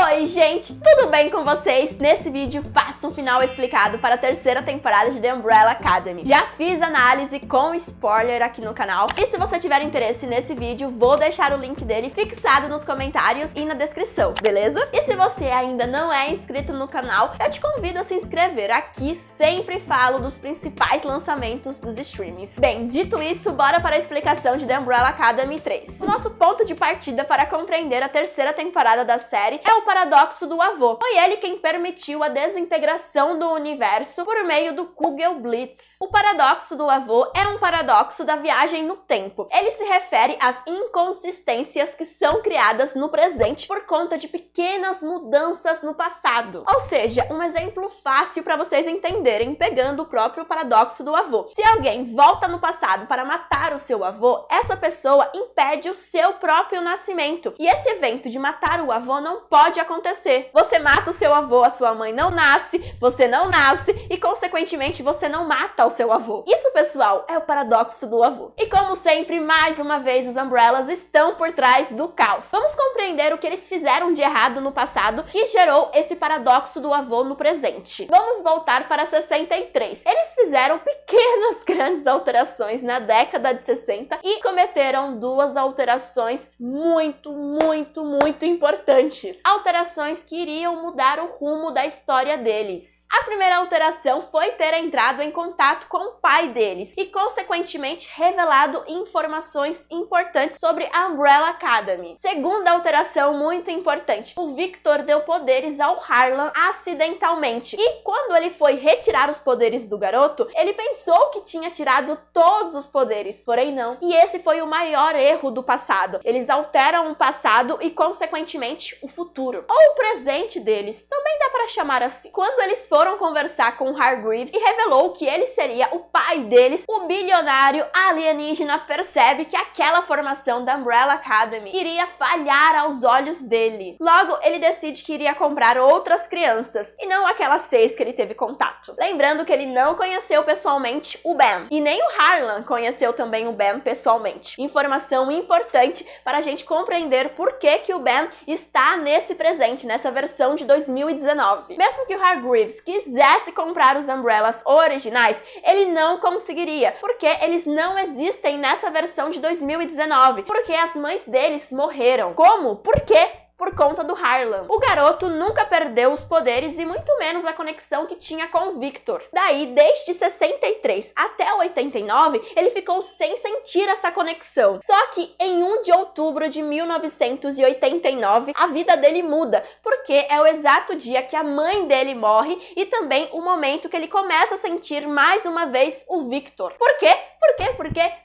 Oi gente, tudo bem com vocês? Nesse vídeo faço um final explicado para a terceira temporada de The Umbrella Academy. Já fiz análise com spoiler aqui no canal e se você tiver interesse nesse vídeo, vou deixar o link dele fixado nos comentários e na descrição, beleza? E se você ainda não é inscrito no canal, eu te convido a se inscrever. Aqui sempre falo dos principais lançamentos dos streamings. Bem, dito isso, bora para a explicação de The Umbrella Academy 3. O nosso ponto de partida para compreender a terceira temporada da série é o paradoxo do avô. Foi ele quem permitiu a desintegração do universo por meio do Kugelblitz. O paradoxo do avô é um paradoxo da viagem no tempo. Ele se refere às inconsistências que são criadas no presente por conta de pequenas mudanças no passado. Ou seja, um exemplo fácil para vocês entenderem pegando o próprio paradoxo do avô. Se alguém volta no passado para matar o seu avô, essa pessoa impede o seu próprio nascimento. E esse evento de matar o avô não pode acontecer. Você mata o seu avô, a sua mãe não nasce, você não nasce e, consequentemente, você não mata o seu avô. Isso, pessoal, é o paradoxo do avô. E como sempre, mais uma vez, os Umbrellas estão por trás do caos. Vamos compreender o que eles fizeram de errado no passado que gerou esse paradoxo do avô no presente. Vamos voltar para 63. Eles fizeram pequenas, grandes alterações na década de 60 e cometeram duas alterações muito importantes. Alterações que iriam mudar o rumo da história deles. A primeira alteração foi ter entrado em contato com o pai deles e, consequentemente, revelado informações importantes sobre a Umbrella Academy. Segunda alteração muito importante, o Victor deu poderes ao Harlan acidentalmente e, quando ele foi retirar os poderes do garoto, ele pensou que tinha tirado todos os poderes, porém não. E esse foi o maior erro do passado. Eles alteram o passado e, consequentemente, o futuro. Ou o presente deles, também dá para chamar assim. Quando eles foram conversar com Hargreaves e revelou que ele seria o pai deles, o bilionário alienígena percebe que aquela formação da Umbrella Academy iria falhar aos olhos dele. Logo, ele decide que iria comprar outras crianças, e não aquelas 6 que ele teve contato. Lembrando que ele não conheceu pessoalmente o Ben, e nem o Harlan conheceu também o Ben pessoalmente. Informação importante para a gente compreender por que o Ben está nesse presente, nessa versão de 2019. Mesmo que o Hargreaves quisesse comprar os Umbrellas originais, ele não conseguiria, porque eles não existem nessa versão de 2019, porque as mães deles morreram. Como? Por quê? Por conta do Harlan. O garoto nunca perdeu os poderes e muito menos a conexão que tinha com o Victor. Daí, desde 63 até 89, ele ficou sem sentir essa conexão. Só que em 1 de outubro de 1989, a vida dele muda, porque é o exato dia que a mãe dele morre e também o momento que ele começa a sentir mais uma vez o Victor. Por quê?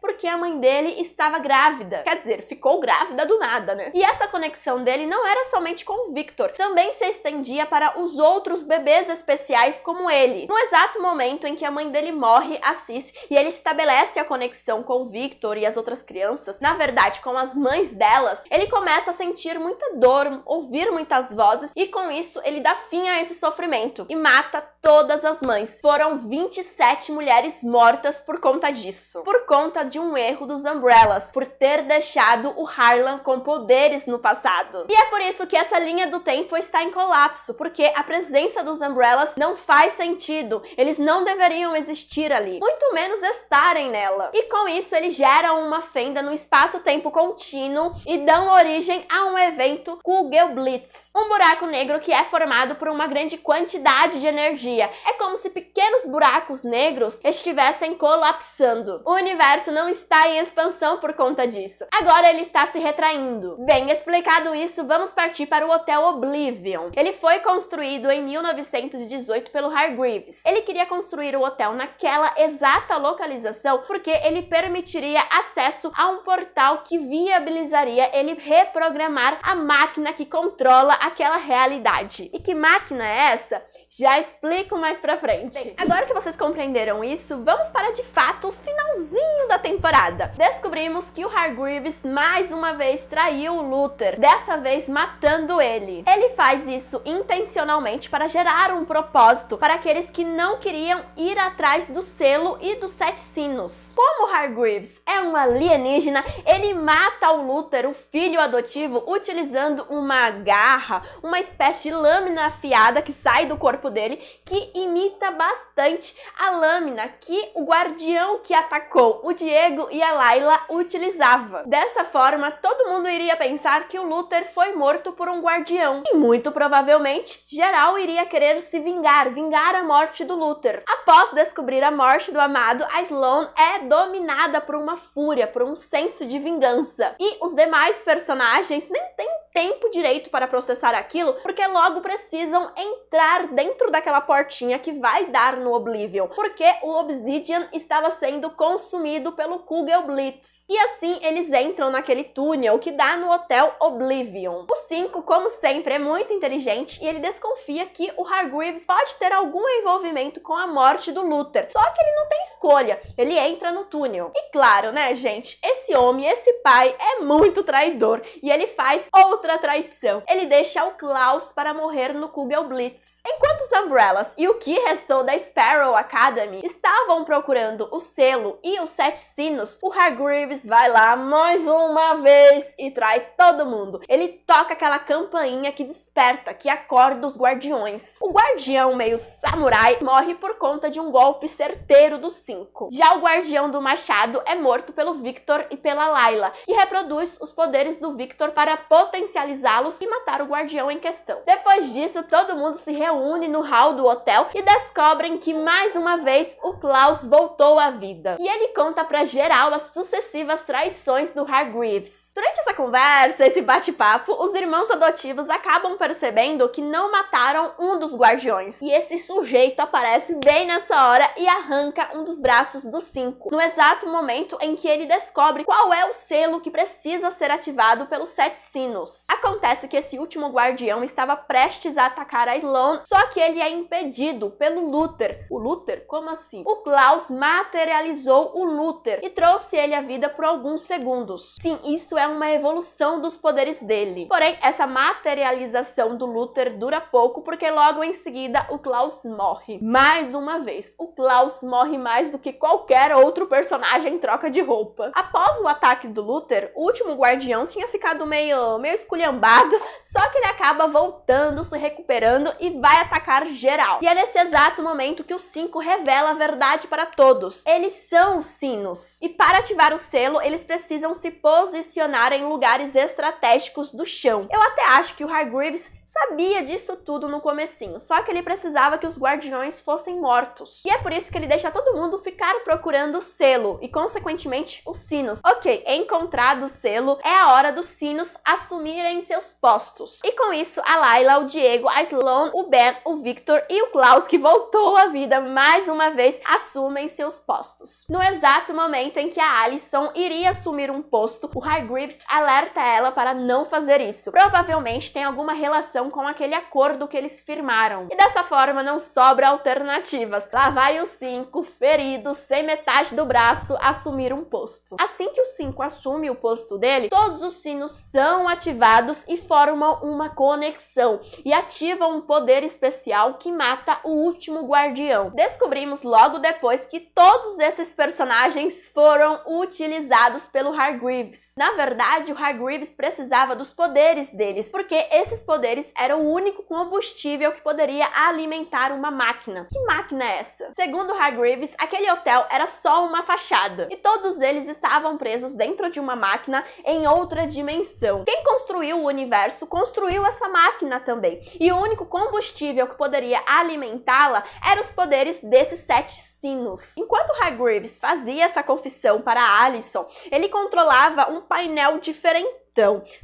Porque a mãe dele estava grávida. Quer dizer, ficou grávida do nada, né? E essa conexão dele não era somente com o Victor, também se estendia para os outros bebês especiais como ele. No exato momento em que a mãe dele morre, a Cis, e ele estabelece a conexão com o Victor e as outras crianças, na verdade com as mães delas, ele começa a sentir muita dor, ouvir muitas vozes e com isso ele dá fim a esse sofrimento e mata todas as mães. Foram 27 mulheres mortas por conta disso, por conta de um erro dos Umbrellas, por ter deixado o Harlan com poderes no passado. E é por isso que essa linha do tempo está em colapso, porque a presença dos Umbrellas não faz sentido, eles não deveriam existir ali, muito menos estarem nela. E com isso eles geram uma fenda no espaço-tempo contínuo e dão origem a um evento Kugelblitz, um buraco negro que é formado por uma grande quantidade de energia. É como se pequenos buracos negros estivessem colapsando. O universo não está em expansão por conta disso. Agora ele está se retraindo. Bem explicado isso, vamos partir para o Hotel Oblivion. Ele foi construído em 1918 pelo Hargreaves. Ele queria construir o hotel naquela exata localização porque ele permitiria acesso a um portal que viabilizaria ele reprogramar a máquina que controla aquela realidade. E que máquina é essa? Já explico mais pra frente. Bem, agora que vocês compreenderam isso, vamos para de fato o finalzinho da temporada. Descobrimos que o Hargreaves mais uma vez traiu o Luther, dessa vez matando ele. Ele faz isso intencionalmente para gerar um propósito para aqueles que não queriam ir atrás do selo e dos 7 sinos. Como o Hargreaves é um alienígena, ele mata o Luther, o filho adotivo, utilizando uma garra, uma espécie de lâmina afiada que sai do corpo dele, que imita bastante a lâmina que o guardião que atacou o Diego e a Layla utilizava. Dessa forma, todo mundo iria pensar que o Luther foi morto por um guardião. E muito provavelmente, geral iria querer se vingar a morte do Luther. Após descobrir a morte do amado, a Sloane é dominada por uma fúria, por um senso de vingança. E os demais personagens nem têm tempo direito para processar aquilo, porque logo precisam entrar dentro daquela portinha que vai dar no Oblivion, porque o Obsidian estava sendo consumido pelo Kugelblitz. E assim eles entram naquele túnel que dá no Hotel Oblivion. O 5, como sempre, é muito inteligente e ele desconfia que o Hargreaves pode ter algum envolvimento com a morte do Luther. Só que ele não tem escolha, ele entra no túnel. E claro, né, gente, esse homem, esse pai é muito traidor e ele faz outra traição. Ele deixa o Klaus para morrer no Kugelblitz. Enquanto os Umbrellas e o que restou da Sparrow Academy estavam procurando o selo e os 7 sinos, o Hargreaves vai lá mais uma vez e trai todo mundo. Ele toca aquela campainha que desperta, que acorda os guardiões. O guardião meio samurai morre por conta de um golpe certeiro dos 5. Já o guardião do machado é morto pelo Victor e pela Layla, que reproduz os poderes do Victor para potencializá-los e matar o guardião em questão. Depois disso, todo mundo se reúne no hall do hotel e descobrem que mais uma vez o Klaus voltou à vida. E ele conta pra geral as sucessivas traições do Hargreaves. Durante essa conversa, esse bate-papo, os irmãos adotivos acabam percebendo que não mataram um dos guardiões. E esse sujeito aparece bem nessa hora e arranca um dos braços dos 5, no exato momento em que ele descobre qual é o selo que precisa ser ativado pelos 7 sinos. Acontece que esse último guardião estava prestes a atacar a Sloane, só que ele é impedido pelo Luther. O Luther? Como assim? O Klaus materializou o Luther e trouxe ele à vida por alguns segundos. Sim, isso é uma evolução dos poderes dele. Porém, essa materialização do Luther dura pouco, porque logo em seguida o Klaus morre. Mais uma vez, o Klaus morre mais do que qualquer outro personagem em troca de roupa. Após o ataque do Luther, o último guardião tinha ficado meio esculhambado, só que ele acaba voltando, se recuperando e vai atacar geral. E é nesse exato momento que o 5 revela a verdade para todos. Eles são os sinos. E para ativar o selo, eles precisam se posicionar em lugares estratégicos do chão. Eu até acho que o Hargreaves sabia disso tudo no comecinho, só que ele precisava que os guardiões fossem mortos. E é por isso que ele deixa todo mundo ficar procurando o selo e, consequentemente, os sinos. Ok, encontrado o selo, é a hora dos sinos assumirem seus postos. E com isso, a Layla, o Diego, a Sloane, o Ben, o Victor e o Klaus, que voltou à vida mais uma vez, assumem seus postos. No exato momento em que a Alicent iria assumir um posto, o Hargreaves alerta ela para não fazer isso. Provavelmente tem alguma relação com aquele acordo que eles firmaram. E dessa forma não sobra alternativas. Lá vai o 5, ferido, sem metade do braço, assumir um posto. Assim que o 5 assume o posto dele, todos os sinos são ativados e formam uma conexão e ativam um poder especial que mata o último guardião. Descobrimos logo depois que todos esses personagens foram utilizados pelo Hargreaves. Na verdade, o Hargreaves precisava dos poderes deles, porque esses poderes era o único combustível que poderia alimentar uma máquina. Que máquina é essa? Segundo Hargreaves, aquele hotel era só uma fachada e todos eles estavam presos dentro de uma máquina em outra dimensão. Quem construiu o universo construiu essa máquina também, e o único combustível que poderia alimentá-la eram os poderes desses 7 sinos. Enquanto Hargreaves fazia essa confissão para a Alicent, ele controlava um painel diferentão.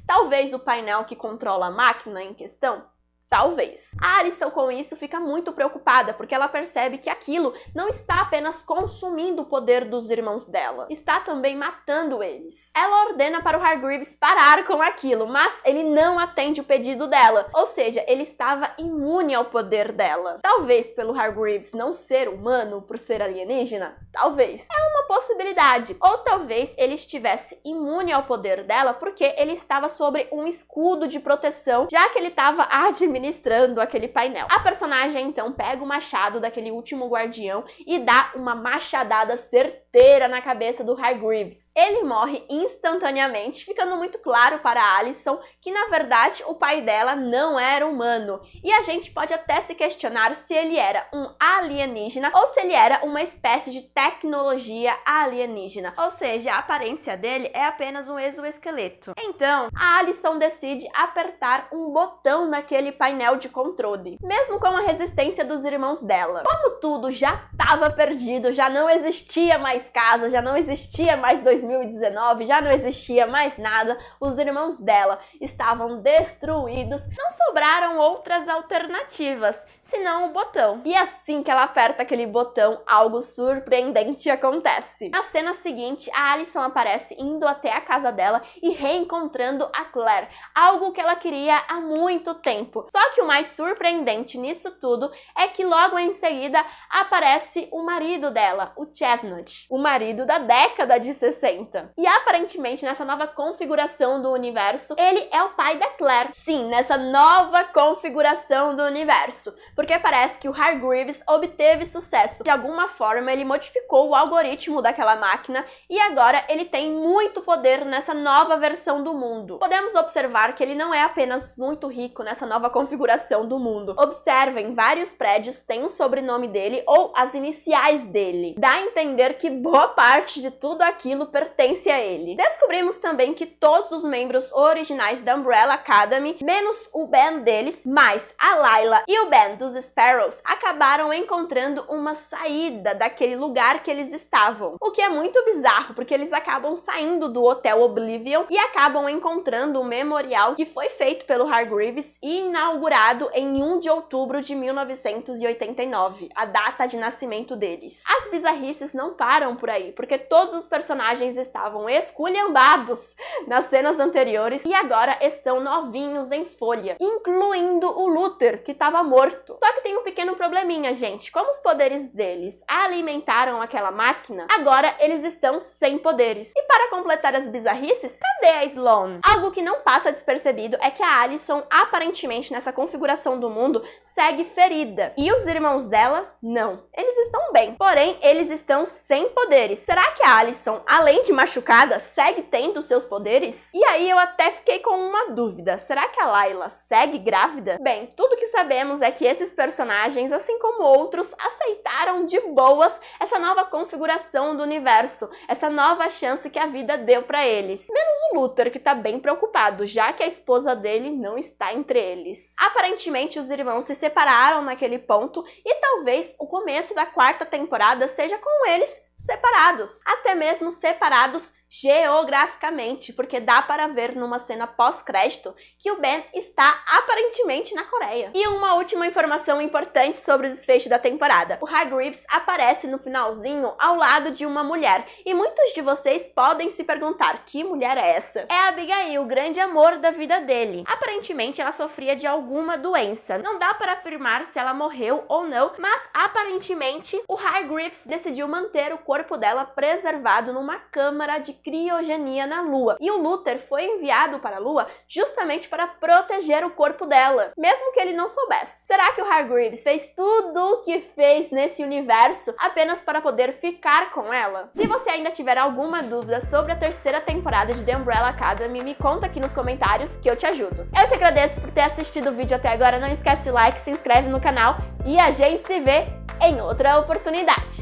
Talvez o painel que controla a máquina em questão? Talvez. A Alicent com isso fica muito preocupada, porque ela percebe que aquilo não está apenas consumindo o poder dos irmãos dela, está também matando eles. Ela ordena para o Hargreaves parar com aquilo, mas ele não atende o pedido dela, ou seja, ele estava imune ao poder dela. Talvez pelo Hargreaves não ser humano, por ser alienígena? Talvez. É uma possibilidade. Ou talvez ele estivesse imune ao poder dela porque ele estava sobre um escudo de proteção, já que ele estava administrando aquele painel. A personagem então pega o machado daquele último guardião e dá uma machadada certeira na cabeça do Hargreaves. Ele morre instantaneamente, ficando muito claro para a Alicent que na verdade o pai dela não era humano. E a gente pode até se questionar se ele era um alienígena ou se ele era uma espécie de tecnologia alienígena. Ou seja, a aparência dele é apenas um exoesqueleto. Então, a Alicent decide apertar um botão naquele painel de controle, mesmo com a resistência dos irmãos dela. Como tudo já estava perdido, já não existia mais casa, já não existia mais 2019, já não existia mais nada, os irmãos dela estavam destruídos, não sobraram outras alternativas, senão o botão. E assim que ela aperta aquele botão, algo surpreendente acontece. Na cena seguinte, a Alicent aparece indo até a casa dela e reencontrando a Claire, algo que ela queria há muito tempo. Só que o mais surpreendente nisso tudo é que logo em seguida aparece o marido dela, o Chestnut, o marido da década de 60. E aparentemente nessa nova configuração do universo, ele é o pai da Claire. Sim, nessa nova configuração do universo. Porque parece que o Hargreaves obteve sucesso. De alguma forma, ele modificou o algoritmo daquela máquina e agora ele tem muito poder nessa nova versão do mundo. Podemos observar que ele não é apenas muito rico nessa nova configuração do mundo. Observem, vários prédios têm o sobrenome dele ou as iniciais dele. Dá a entender que boa parte de tudo aquilo pertence a ele. Descobrimos também que todos os membros originais da Umbrella Academy, menos o band deles, mais a Layla e o band dos Sparrows, acabaram encontrando uma saída daquele lugar que eles estavam. O que é muito bizarro, porque eles acabam saindo do Hotel Oblivion e acabam encontrando um memorial que foi feito pelo Hargreaves e inaugurado em 1 de outubro de 1989, a data de nascimento deles. As bizarrices não param por aí, porque todos os personagens estavam esculhambados nas cenas anteriores e agora estão novinhos em folha, incluindo o Luther, que estava morto. Só que tem um pequeno probleminha, gente. Como os poderes deles alimentaram aquela máquina, agora eles estão sem poderes. E para completar as bizarrices, cadê a Sloane? Algo que não passa despercebido é que a Alicent, aparentemente nessa configuração do mundo, segue ferida. E os irmãos dela, não. Eles estão bem, porém eles estão sem poderes. Será que a Alicent, além de machucada, segue tendo seus poderes? E aí eu até fiquei com uma dúvida. Será que a Layla segue grávida? Bem, tudo que sabemos é que esses personagens, assim como outros, aceitaram de boas essa nova configuração do universo, essa nova chance que a vida deu pra eles. Menos o Luther, que tá bem preocupado, já que a esposa dele não está entre eles. Aparentemente, os irmãos se separaram naquele ponto e talvez o começo da 4ª temporada seja com eles separados, até mesmo separados geograficamente, porque dá para ver numa cena pós-crédito que o Ben está aparentemente na Coreia. E uma última informação importante sobre o desfecho da temporada. O Hargreaves aparece no finalzinho ao lado de uma mulher, e muitos de vocês podem se perguntar, que mulher é essa? É a Abigail, o grande amor da vida dele. Aparentemente ela sofria de alguma doença. Não dá para afirmar se ela morreu ou não, mas aparentemente o Hargreaves decidiu manter o corpo dela preservado numa câmara de criogenia na Lua. E o Luther foi enviado para a Lua justamente para proteger o corpo dela, mesmo que ele não soubesse. Será que o Hargreaves fez tudo o que fez nesse universo apenas para poder ficar com ela? Se você ainda tiver alguma dúvida sobre a 3ª temporada de The Umbrella Academy, me conta aqui nos comentários que eu te ajudo. Eu te agradeço por ter assistido o vídeo até agora, não esquece o like, se inscreve no canal e a gente se vê em outra oportunidade.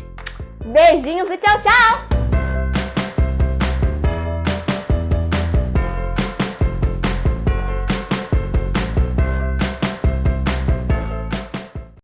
Beijinhos e tchau, tchau!